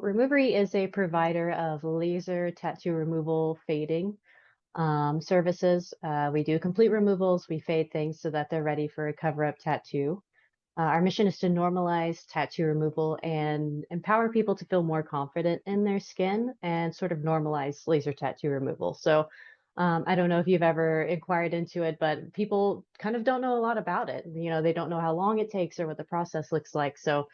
Removery is a provider of laser tattoo removal fading services. We do complete removals. We fade things so that they're ready for a cover-up tattoo. Our mission is to normalize tattoo removal and empower people to feel more confident in their skin and sort of normalize laser tattoo removal. So I don't know if you've ever inquired into it, but people kind of don't know a lot about it. They don't know how long it takes or what the process looks like. So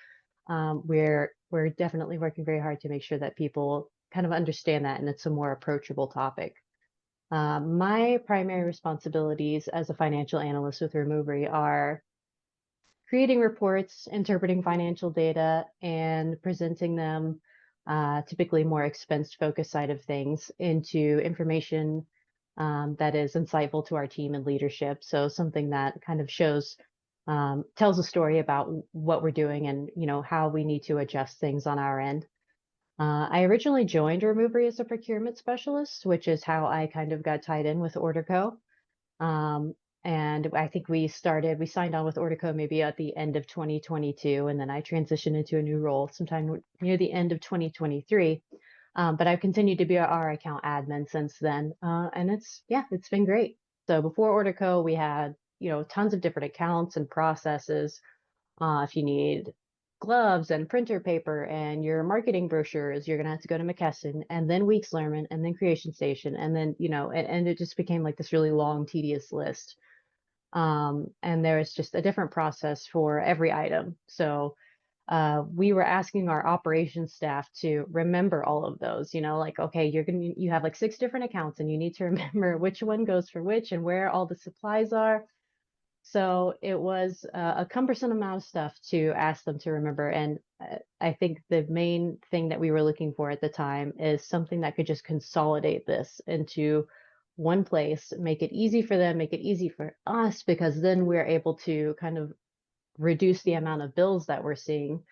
we're definitely working very hard to make sure that people kind of understand that and it's a more approachable topic. My primary responsibilities as a financial analyst with Removery are creating reports, interpreting financial data, and presenting them, typically more expense focused side of things, into information that is insightful to our team and leadership. So something that kind of shows, tells a story about what we're doing and how we need to adjust things on our end. I originally joined Removery as a procurement specialist, which is how I kind of got tied in with Orderco. Um, and I think we signed on with Orderco maybe at the end of 2022, and then I transitioned into a new role sometime near the end of 2023. But I've continued to be our account admin since then, and it's been great. So before Orderco, we had tons of different accounts and processes. If you need gloves and printer paper and your marketing brochures, you're gonna have to go to McKesson and then Weeks Lerman and then Creation Station and then and it just became like this really long, tedious list. And there's just a different process for every item. So we were asking our operations staff to remember all of those. Like, okay, you have like 6 different accounts and you need to remember which one goes for which and where all the supplies are. So it was a cumbersome amount of stuff to ask them to remember. And I think the main thing that we were looking for at the time is something that could just consolidate this into one place, make it easy for them, make it easy for us, because then we're able to kind of reduce the amount of bills that we're seeing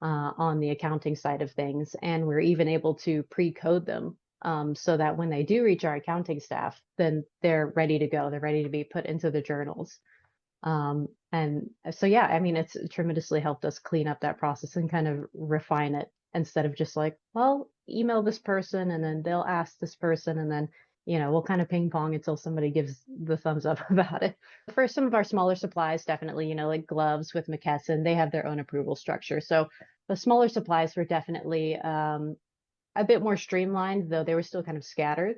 on the accounting side of things. And we're even able to pre-code them so that when they do reach our accounting staff, then they're ready to go. They're ready to be put into the journals. And so, yeah, I mean, it's tremendously helped us clean up that process and kind of refine it instead of just like, well, email this person and then they'll ask this person and then, we'll kind of ping pong until somebody gives the thumbs up about it. For some of our smaller supplies, definitely, like gloves with McKesson, they have their own approval structure. So the smaller supplies were definitely a bit more streamlined, though they were still kind of scattered.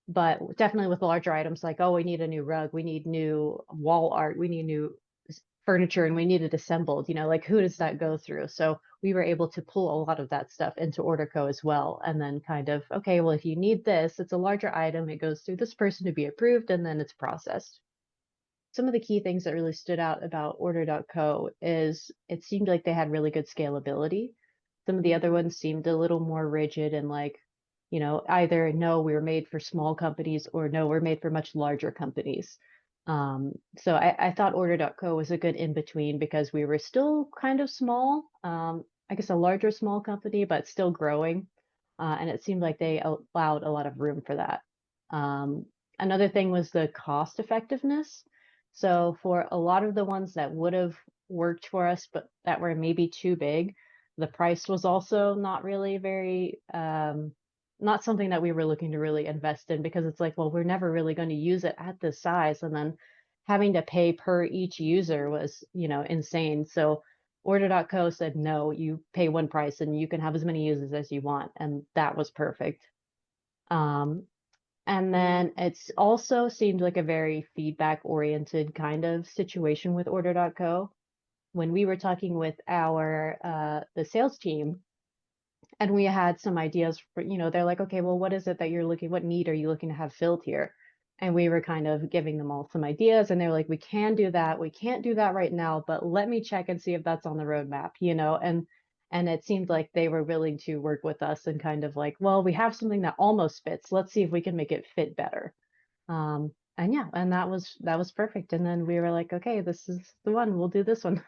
But definitely with larger items like, oh, we need a new rug, we need new wall art, we need new furniture, and we need it assembled, like who does that go through? So we were able to pull a lot of that stuff into Orderco as well. And then kind of, okay, well, if you need this, it's a larger item, it goes through this person to be approved, and then it's processed. Some of the key things that really stood out about Order.co is it seemed like they had really good scalability. Some of the other ones seemed a little more rigid and like, either no, we were made for small companies or no, we're made for much larger companies. So I thought Order.co was a good in between because we were still kind of small, I guess a larger small company, but still growing. And it seemed like they allowed a lot of room for that. Another thing was the cost effectiveness. So for a lot of the ones that would have worked for us, but that were maybe too big, the price was also not really very, not something that we were looking to really invest in because it's like, well, we're never really going to use it at this size. And then having to pay per each user was, insane. So Order.co said, no, you pay one price and you can have as many users as you want. And that was perfect. And then it's also seemed like a very feedback oriented kind of situation with Order.co. When we were talking with the sales team and we had some ideas for, they're like, okay, well, what need are you looking to have filled here? And we were kind of giving them all some ideas and they're like, we can do that. We can't do that right now, but let me check and see if that's on the roadmap, and it seemed like they were willing to work with us and kind of like, well, we have something that almost fits. Let's see if we can make it fit better. And yeah, and that was perfect. And then we were like, okay, this is the one. We'll do this one.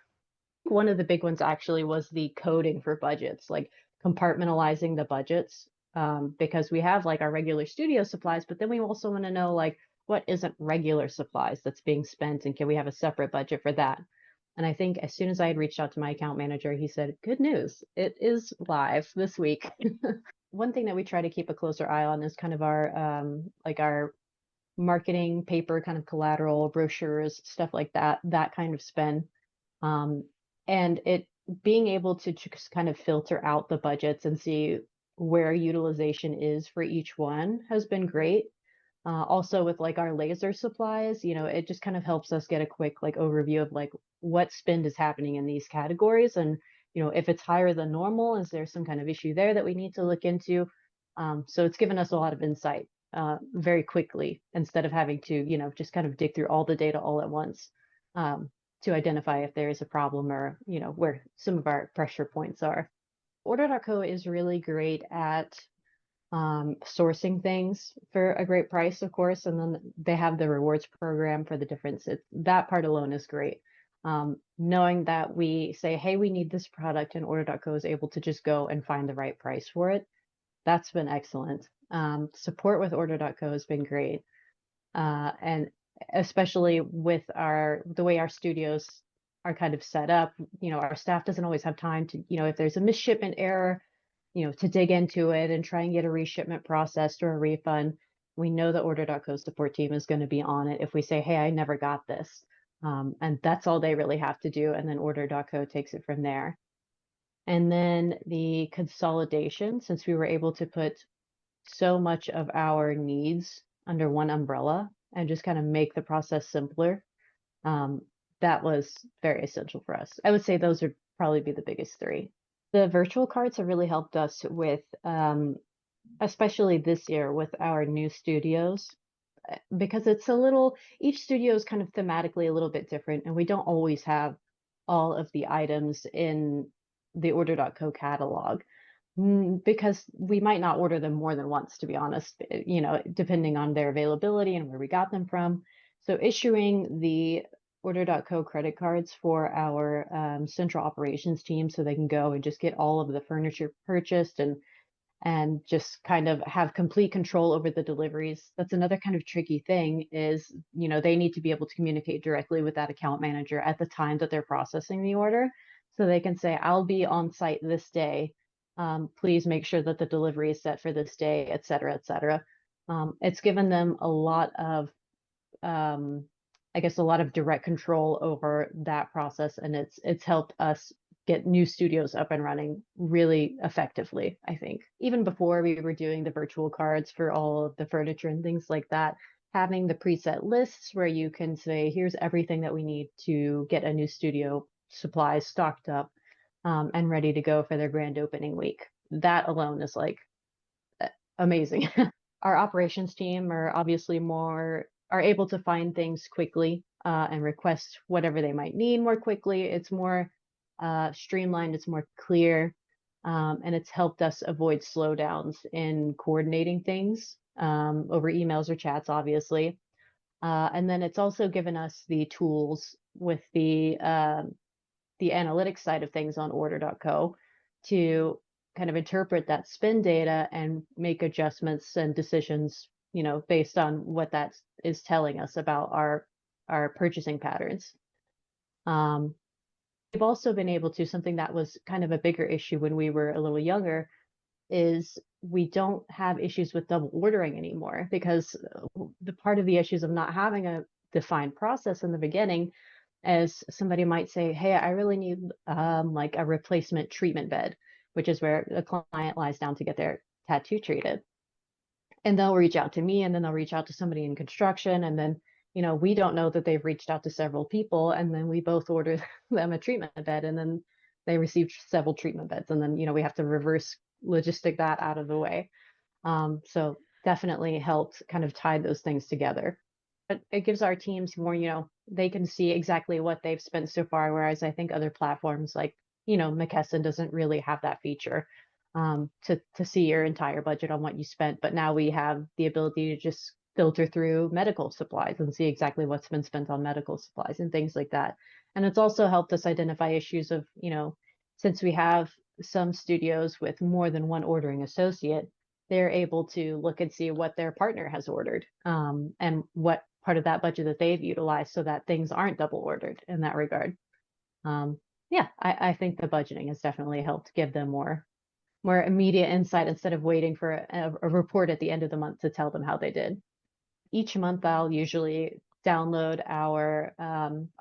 One of the big ones actually was the coding for budgets, like compartmentalizing the budgets, because we have like our regular studio supplies, but then we also want to know like what isn't regular supplies that's being spent and can we have a separate budget for that? And I think as soon as I had reached out to my account manager, he said, "Good news, it is live this week." One thing that we try to keep a closer eye on is kind of our like our marketing paper, kind of collateral, brochures, stuff like that, that kind of spend. Um, and it being able to just kind of filter out the budgets and see where utilization is for each one has been great. Also with like our laser supplies, it just kind of helps us get a quick like overview of like what spend is happening in these categories. And, if it's higher than normal, is there some kind of issue there that we need to look into? So it's given us a lot of insight very quickly instead of having to, just kind of dig through all the data all at once to identify if there is a problem or, where some of our pressure points are. Order.co is really great at sourcing things for a great price, of course, and then they have the rewards program for the difference. That part alone is great. Knowing that we say, hey, we need this product, and Order.co is able to just go and find the right price for it. That's been excellent. Support with Order.co has been great. And especially with the way our studios are kind of set up, our staff doesn't always have time to, if there's a misshipment error, to dig into it and try and get a reshipment processed or a refund. We know the Order.co support team is going to be on it if we say, hey, I never got this. And that's all they really have to do. And then Order.co takes it from there. And then the consolidation, since we were able to put so much of our needs under one umbrella and just kind of make the process simpler, that was very essential for us. I would say those would probably be the biggest three. The virtual cards have really helped us with, especially this year with our new studios, because each studio is kind of thematically a little bit different, and we don't always have all of the items in the Order.co catalog. Because we might not order them more than once, to be honest, depending on their availability and where we got them from. So issuing the Order.co credit cards for our central operations team so they can go and just get all of the furniture purchased and just kind of have complete control over the deliveries. That's another kind of tricky thing is, they need to be able to communicate directly with that account manager at the time that they're processing the order. So they can say, I'll be on site this day. Please make sure that the delivery is set for this day, et cetera, et cetera. It's given them a lot of, I guess, a lot of direct control over that process, and it's helped us get new studios up and running really effectively, I think. Even before we were doing the virtual cards for all of the furniture and things like that, having the preset lists where you can say, here's everything that we need to get a new studio supplies stocked up and ready to go for their grand opening week. That alone is like amazing. Our operations team are obviously are able to find things quickly and request whatever they might need more quickly. It's more streamlined, it's more clear, and it's helped us avoid slowdowns in coordinating things over emails or chats, obviously. And then it's also given us the tools with the analytics side of things on Order.co to kind of interpret that spend data and make adjustments and decisions, based on what that is telling us about our purchasing patterns. We've also been able to, something that was kind of a bigger issue when we were a little younger, is we don't have issues with double ordering anymore, because the part of the issues of not having a defined process in the beginning, as somebody might say, hey, I really need like a replacement treatment bed, which is where the client lies down to get their tattoo treated. And they'll reach out to me, and then they'll reach out to somebody in construction, and then we don't know that they've reached out to several people, and then we both order them a treatment bed, and then they receive several treatment beds, and then we have to reverse logistic that out of the way. So definitely helped kind of tie those things together. But it gives our teams more, they can see exactly what they've spent so far, whereas I think other platforms like, McKesson doesn't really have that feature to see your entire budget on what you spent. But now we have the ability to just filter through medical supplies and see exactly what's been spent on medical supplies and things like that. And it's also helped us identify issues of, since we have some studios with more than one ordering associate, they're able to look and see what their partner has ordered and what part of that budget that they've utilized so that things aren't double ordered in that regard. Yeah, I think the budgeting has definitely helped give them more immediate insight instead of waiting for a report at the end of the month to tell them how they did. Each month, I'll usually download our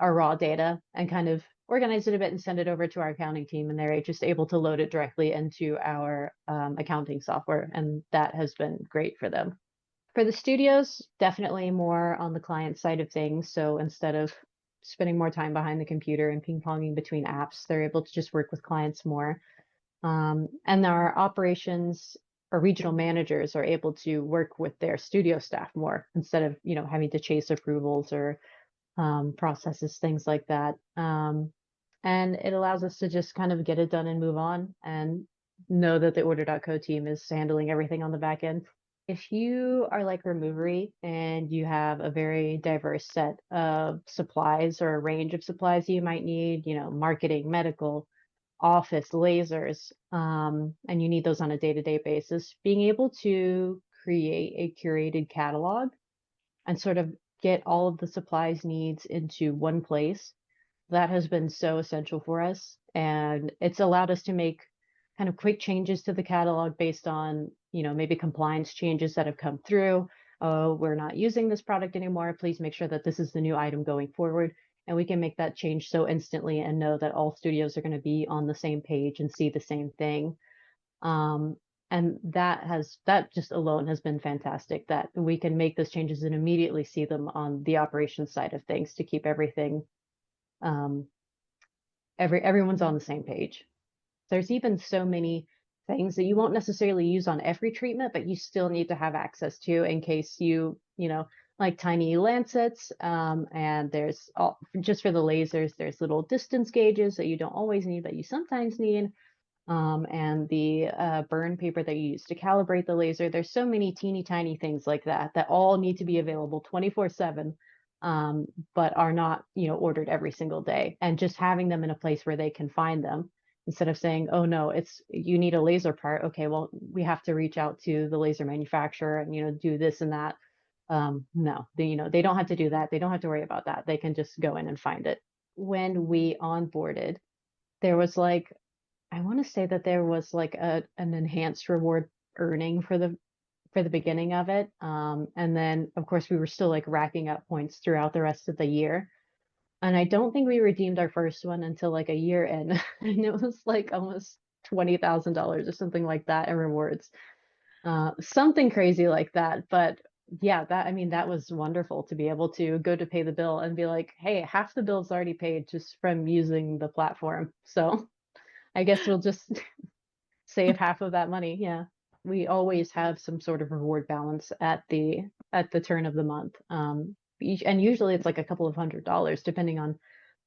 raw data and kind of organize it a bit and send it over to our accounting team, and they're just able to load it directly into our accounting software, and that has been great for them. For the studios, definitely more on the client side of things. So instead of spending more time behind the computer and ping-ponging between apps, they're able to just work with clients more. And our operations or regional managers are able to work with their studio staff more instead of, having to chase approvals or processes, things like that. And it allows us to just kind of get it done and move on and know that the order.co team is handling everything on the back end. If you are like Removery and you have a very diverse set of supplies or a range of supplies you might need, marketing, medical, office, lasers, and you need those on a day-to-day basis, being able to create a curated catalog and sort of get all of the supplies needs into one place, that has been so essential for us. And it's allowed us to make kind of quick changes to the catalog based on, maybe compliance changes that have come through. Oh, we're not using this product anymore. Please make sure that this is the new item going forward. And we can make that change so instantly and know that all studios are going to be on the same page and see the same thing. Um, and that just alone has been fantastic, that we can make those changes and immediately see them on the operations side of things to keep everything um, everyone's on the same page. There's even so many things that you won't necessarily use on every treatment, but you still need to have access to in case like tiny lancets. And there's just for the lasers, there's little distance gauges that you don't always need, but you sometimes need. And the burn paper that you use to calibrate the laser. There's so many teeny tiny things like that that all need to be available 24/7, but are not, ordered every single day. And just having them in a place where they can find them instead of saying, oh no, you need a laser part. Okay, well, we have to reach out to the laser manufacturer and, do this and that. No, they don't have to do that. They don't have to worry about that. They can just go in and find it. When we onboarded, there was like I want to say that there was like an enhanced reward earning for the beginning of it. And then of course we were still like racking up points throughout the rest of the year. And I don't think we redeemed our first one until like a year in. And it was like almost $20,000 or something like that in rewards. Something crazy like that. But yeah, that was wonderful to be able to go to pay the bill and be like, hey, half the bill's already paid just from using the platform. So I guess we'll just save half of that money. Yeah. We always have some sort of reward balance at the turn of the month. And usually it's like a couple of $100 depending on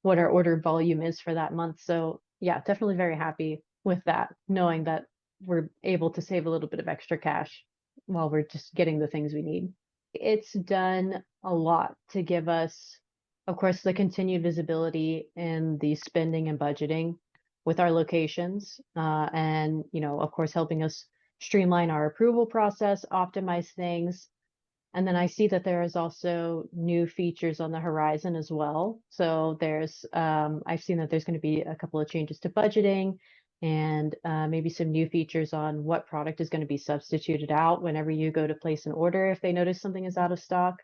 what our order volume is for that month. So yeah, definitely very happy with that, knowing that we're able to save a little bit of extra cash while we're just getting the things we need. It's done a lot to give us, of course, the continued visibility in the spending and budgeting with our locations, and of course, helping us streamline our approval process, optimize things. And then I see that there is also new features on the horizon as well. So I've seen that there's going to be a couple of changes to budgeting and maybe some new features on what product is going to be substituted out whenever you go to place an order if they notice something is out of stock.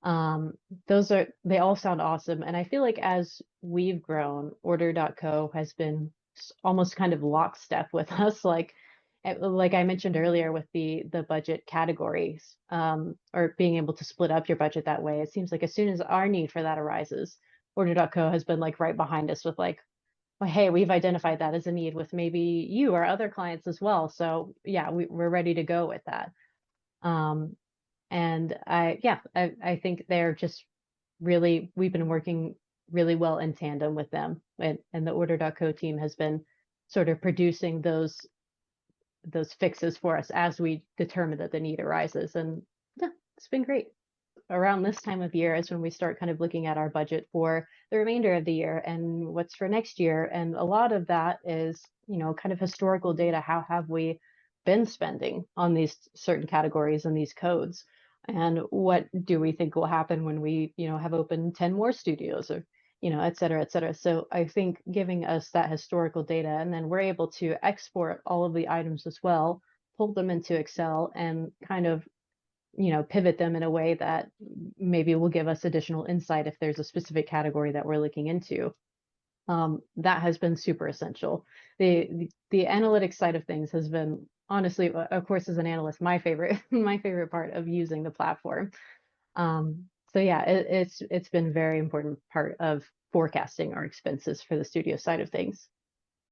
Um, they all sound awesome. And I feel like as we've grown, order.co has been almost kind of lockstep with us. Like I mentioned earlier with the budget categories, or being able to split up your budget that way. It seems like as soon as our need for that arises, order.co has been like right behind us with like, well, hey, we've identified that as a need with maybe you or other clients as well. So yeah, we're ready to go with that. Um, and I think they're just we've been working really well in tandem with them. And the order.co team has been sort of producing those fixes for us as we determine that the need arises. And yeah, it's been great. Around this time of year is when we start kind of looking at our budget for the remainder of the year and what's for next year. And a lot of that is, kind of historical data. How have we been spending on these certain categories and these codes? And what do we think will happen when we, have opened 10 more studios or, et cetera, et cetera. So I think giving us that historical data, and then we're able to export all of the items as well, pull them into Excel, and kind of pivot them in a way that maybe will give us additional insight if there's a specific category that we're looking into. That has been super essential. The analytics side of things has been, honestly, of course, as an analyst, my favorite my favorite part of using the platform. So yeah, it's been very important part of forecasting our expenses for the studio side of things.